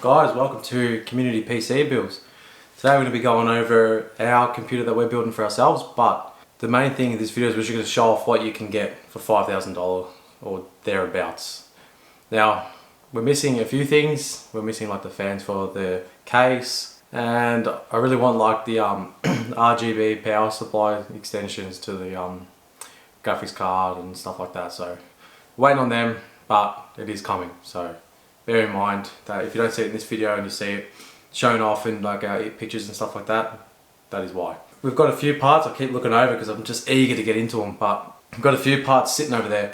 Guys, welcome to Community PC Builds. Today we're going to be going over our computer that we're building for ourselves, but the main thing in this video is we're just going to show off what you can get for $5,000 or thereabouts. Now, we're missing a few things. We're missing like the fans for the case, and I really want like the RGB power supply extensions to the graphics card and stuff like that. So waiting on them, but it is coming. So bear in mind that if you don't see it in this video and you see it shown off in like our pictures and stuff like that, that is why. We've got a few parts I keep looking over because I'm just eager to get into them, but we've got a few parts sitting over there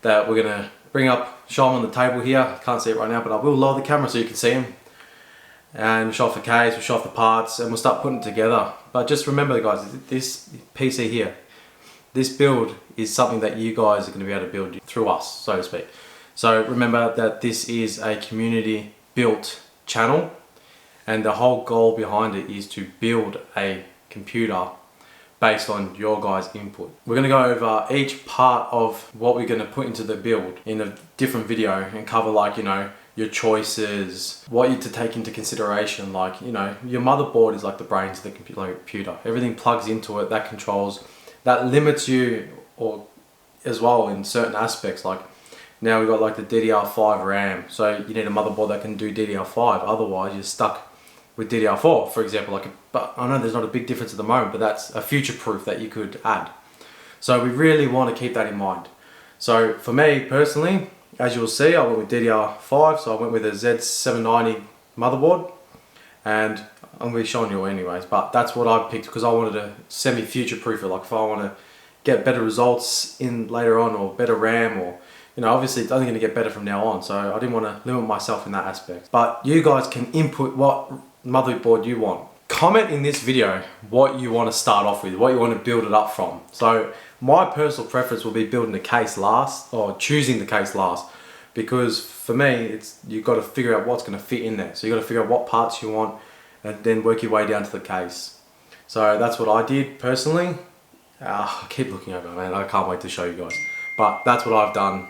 that we're going to bring up, show them on the table here. Can't see it right now, but I will lower the camera so you can see them. And we'll show off the case, we'll show off the parts, and we'll start putting it together. But just remember guys, this PC here, this build is something that you guys are going to be able to build through us, so to speak. So remember that this is a community built channel, and the whole goal behind it is to build a computer based on your guys' input. We're going to go over each part of what we're going to put into the build in a different video and cover like, you know, your choices, what you to take into consideration, like, you know, your motherboard is like the brains of the computer. Everything plugs into it, that controls, that limits you or as well in certain aspects. Like now we've got like the DDR5 RAM, so you need a motherboard that can do DDR5, otherwise you're stuck with DDR4, for example. Like, but I know there's not a big difference at the moment, but that's a future proof that you could add. So we really want to keep that in mind. So for me personally, as you'll see, I went with DDR5, so I went with a Z790 motherboard, and I'm going to be showing you anyways, but that's what I picked because I wanted to semi-future proof it. Like if I want to get better results in later on, or better RAM, or you know, obviously it's only going to get better from now on, so I didn't want to limit myself in that aspect. But you guys can input what motherboard you want. Comment in this video what you want to start off with, what you want to build it up from. So my personal preference will be building the case last, or choosing the case last, because for me it's, you've got to figure out what's going to fit in there. So you've got to figure out what parts you want and then work your way down to the case. So that's what I did personally. I keep looking over, man, I can't wait to show you guys. But that's what I've done.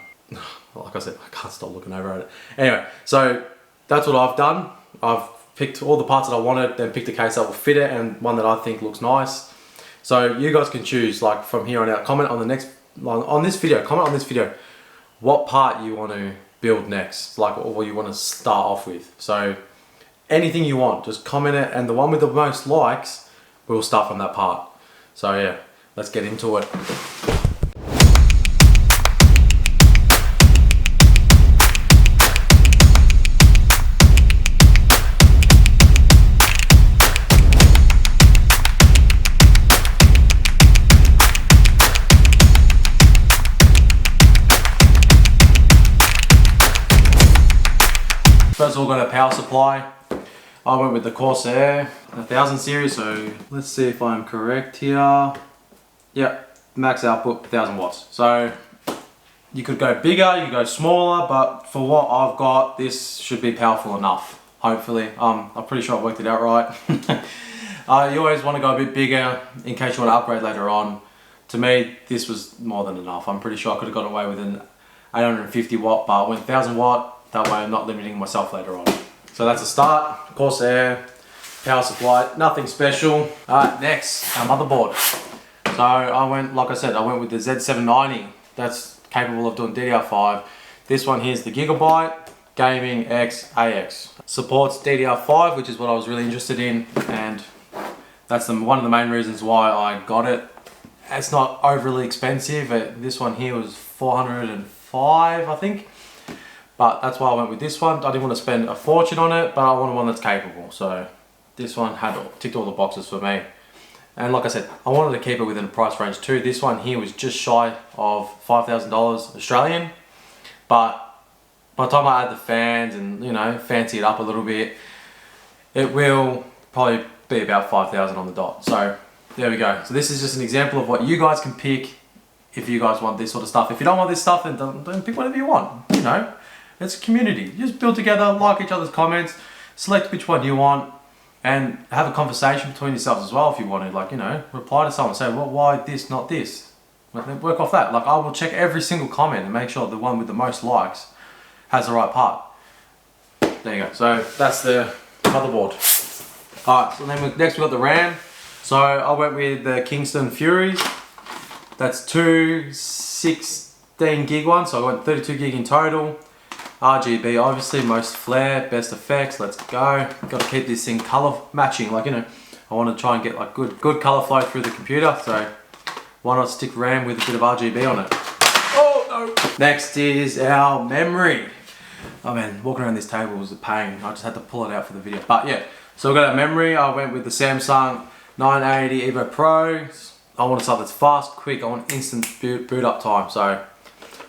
Like I said, I can't stop looking over at it. Anyway, so that's what I've done. I've picked all the parts that I wanted, then picked a case that will fit it and one that I think looks nice. So you guys can choose, like from here on out, comment on the next, on this video, comment on this video what part you want to build next, like what you want to start off with. So anything you want, just comment it, and the one with the most likes, we'll start from that part. So yeah, let's get into it. First of all, got a power supply. I went with the Corsair 1000 series, so let's see if I'm correct here. Yep, max output 1000 watts. So you could go bigger, you could go smaller, but for what I've got, this should be powerful enough, hopefully. I'm pretty sure I worked it out right. You always want to go a bit bigger in case you want to upgrade later on. To me, this was more than enough. I'm pretty sure I could have got away with an 850 watt, but I went 1000 watt. That way I'm not limiting myself later on. So that's a start. Corsair, power supply, nothing special. Alright, next, our motherboard. So I went, like I said, I went with the Z790. That's capable of doing DDR5. This one here is the Gigabyte Gaming X AX. Supports DDR5, which is what I was really interested in, and that's one of the main reasons why I got it. It's not overly expensive. This one here was 405, I think. But that's why I went with this one. I didn't want to spend a fortune on it, but I wanted one that's capable. So this one ticked all the boxes for me. And like I said, I wanted to keep it within a price range too. This one here was just shy of $5,000 Australian. But by the time I add the fans and, you know, fancy it up a little bit, it will probably be about 5,000 on the dot. So there we go. So this is just an example of what you guys can pick if you guys want this sort of stuff. If you don't want this stuff, then don't pick whatever you want, you know. It's a community. You just build together, like each other's comments, select which one you want, and have a conversation between yourselves as well if you wanted. Like, you know, reply to someone, say, well, why this, not this? Work off that. Like, I will check every single comment and make sure the one with the most likes has the right part. there you go. So that's the motherboard. Alright, so then next we got the RAM. So I went with the Kingston Furies. That's two 16 gig ones, so I went 32 gig in total. RGB, obviously, most flare, best effects, let's go. Got to keep this thing color matching, like, you know, I want to try and get like good color flow through the computer, so why not stick RAM with a bit of RGB on it. Oh no! Next is our memory. Oh man, walking around this table was a pain. I just had to pull it out for the video. But yeah, so we've got our memory. I went with the Samsung 980 Evo Pro. I want something that's fast, quick. I want instant boot up time. So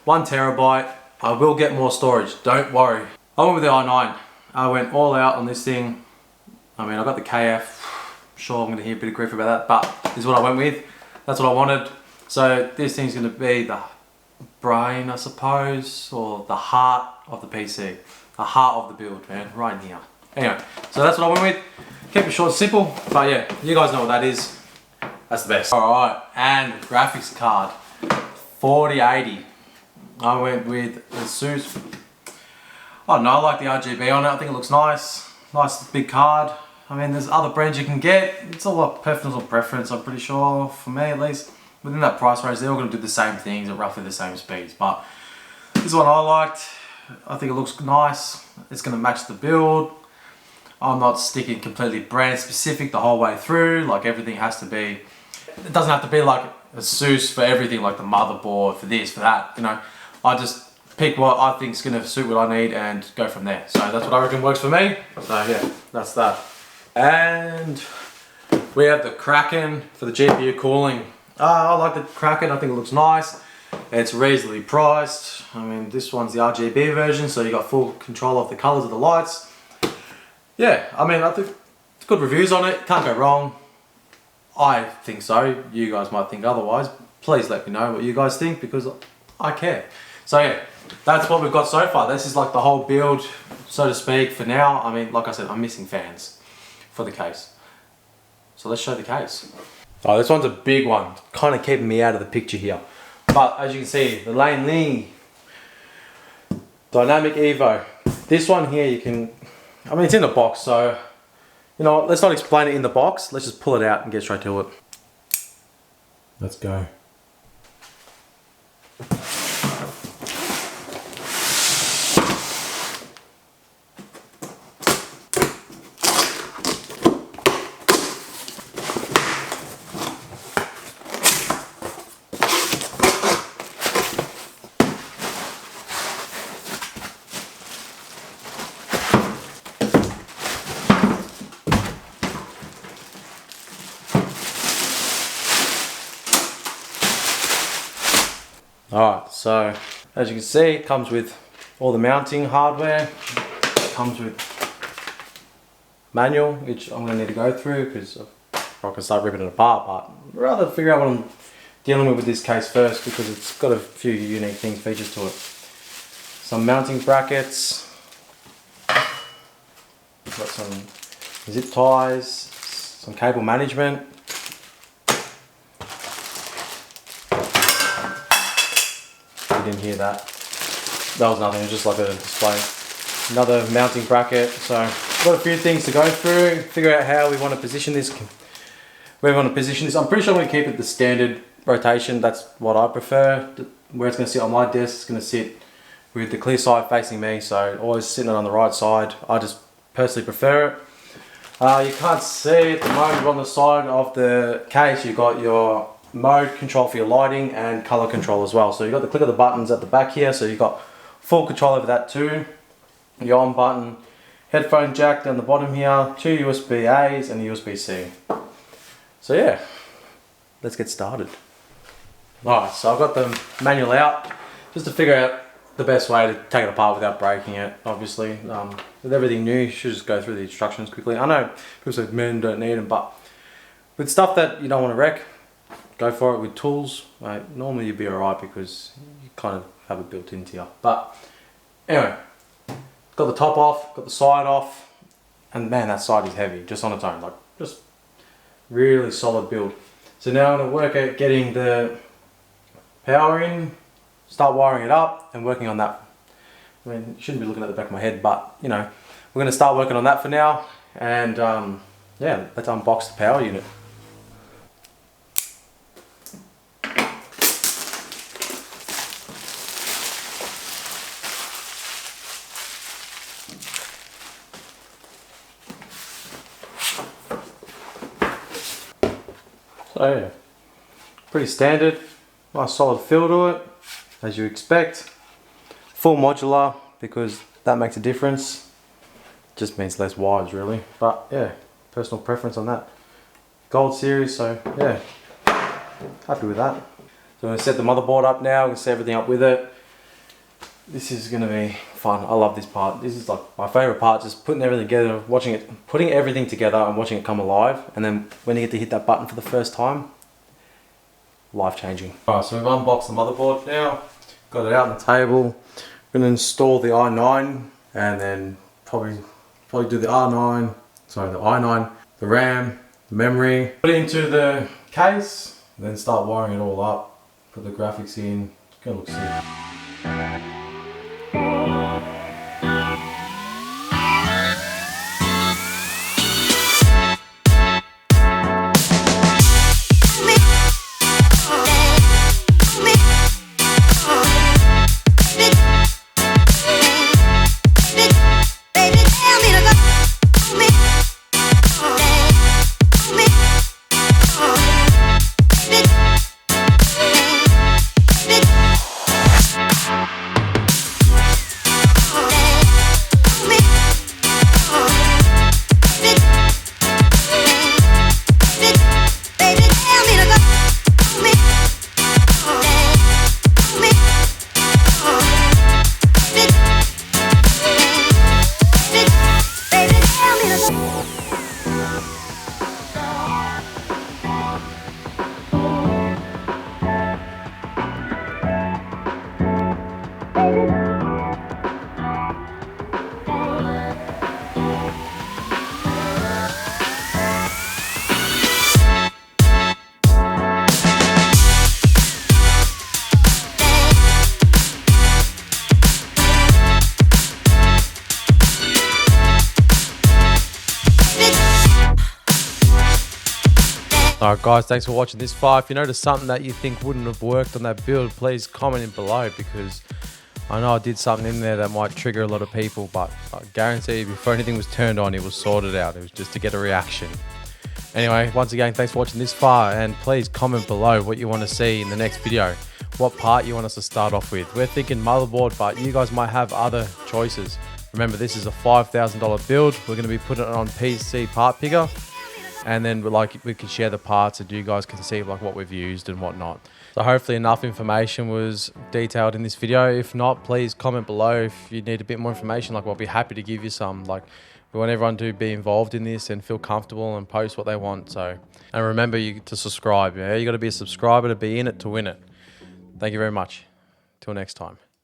1 terabyte. I will get more storage, don't worry. I went with the i9. I went all out on this thing. I mean, I got the KF. Sure, I'm gonna hear a bit of grief about that, but this is what I went with. That's what I wanted. So this thing's gonna be the brain, I suppose, or the heart of the PC. The heart of the build, man, right in here. Anyway, so that's what I went with. Keep it short and simple, but yeah, you guys know what that is. That's the best. All right, and graphics card, 4080. I went with ASUS. I don't know, I like the RGB on it. I think it looks nice. Nice big card. I mean, there's other brands you can get. It's all like personal preference, I'm pretty sure, for me at least. Within that price range, they're all going to do the same things at roughly the same speeds. But this one I liked. I think it looks nice. It's going to match the build. I'm not sticking completely brand specific the whole way through. Like everything has to be. It doesn't have to be like ASUS for everything, like the motherboard, for this, for that. You know, I just pick what I think is going to suit what I need and go from there. So that's what I reckon works for me. So yeah, that's that. And we have the Kraken for the GPU cooling. I like the Kraken, I think it looks nice. It's reasonably priced. I mean, this one's the RGB version, so you got full control of the colors of the lights. Yeah, I mean, I think it's good reviews on it, can't go wrong. I think so, you guys might think otherwise. Please let me know what you guys think, because I care. So yeah, that's what we've got so far. This is like the whole build, so to speak, for now. I mean, like I said, I'm missing fans for the case. So let's show the case. Oh, this one's a big one, kind of keeping me out of the picture here. But as you can see, the Lane Lee Dynamic Evo. This one here, you can, I mean, it's in the box, so, you know what, let's not explain it in the box. Let's just pull it out and get straight to it. Let's go. Alright, so as you can see, it comes with all the mounting hardware. It comes with manual, which I'm going to need to go through because I can start ripping it apart, but I'd rather figure out what I'm dealing with this case first because it's got a few unique features to it. Some mounting brackets, got some zip ties, some cable management. Didn't hear that. That was nothing, it was just like a display. Another mounting bracket. So got a few things to go through, figure out how we want to position this, where we want to position this. I'm pretty sure I'm going to keep it the standard rotation. That's what I prefer. Where it's going to sit on my desk, it's going to sit with the clear side facing me, so always sitting on the right side. I just personally prefer it. You can't see at the moment on the side of the case, you've got your mode control for your lighting and color control as well. So you've got the click of the buttons at the back here, so you've got full control over that too. Your on button, headphone jack down the bottom here, 2 USB A's and a USB C. So yeah, let's get started. Alright, so I've got the manual out just to figure out the best way to take it apart without breaking it, obviously. With everything new, you should just go through the instructions quickly. I know people say men don't need them, but with stuff that you don't want to wreck, go for it with tools. Normally you'd be alright because you kind of have it built into you. But anyway, got the top off, got the side off, and man, that side is heavy just on its own. Like, just really solid build. So now I'm going to work at getting the power in, start wiring it up and working on that. I mean, you shouldn't be looking at the back of my head, but you know, we're going to start working on that for now. And yeah, let's unbox the power unit. So yeah, pretty standard, nice solid feel to it, as you expect. Full modular, because that makes a difference. Just means less wires really, but yeah, personal preference on that. Gold series, so yeah, happy with that. So I'm going to set the motherboard up now, I'm going to set everything up with it. This is going to be fun. I love this part. This is like my favorite part, just putting everything together, putting everything together and watching it come alive. And then when you get to hit that button for the first time, life changing. Alright, so we've unboxed the motherboard now, got it out on the table. We're going to install the i9 and then probably do the R9, sorry, the i9, the RAM, the memory. Put it into the case, then start wiring it all up. Put the graphics in. It's going to look sick. Alright guys, thanks for watching this far. If you notice something that you think wouldn't have worked on that build, please comment in below, because I know I did something in there that might trigger a lot of people, but I guarantee you before anything was turned on, it was sorted out. It was just to get a reaction. Anyway, once again, thanks for watching this far, and please comment below what you want to see in the next video. What part you want us to start off with. We're thinking motherboard, but you guys might have other choices. Remember, this is a $5,000 build. We're going to be putting it on PC Part Picker. And then we can share the parts and you guys can see like what we've used and whatnot. So hopefully enough information was detailed in this video. If not, please comment below if you need a bit more information. Like, we'll be happy to give you some. Like, we want everyone to be involved in this and feel comfortable and post what they want. So, and remember to subscribe. Yeah, you got to be a subscriber to be in it to win it. Thank you very much. Till next time.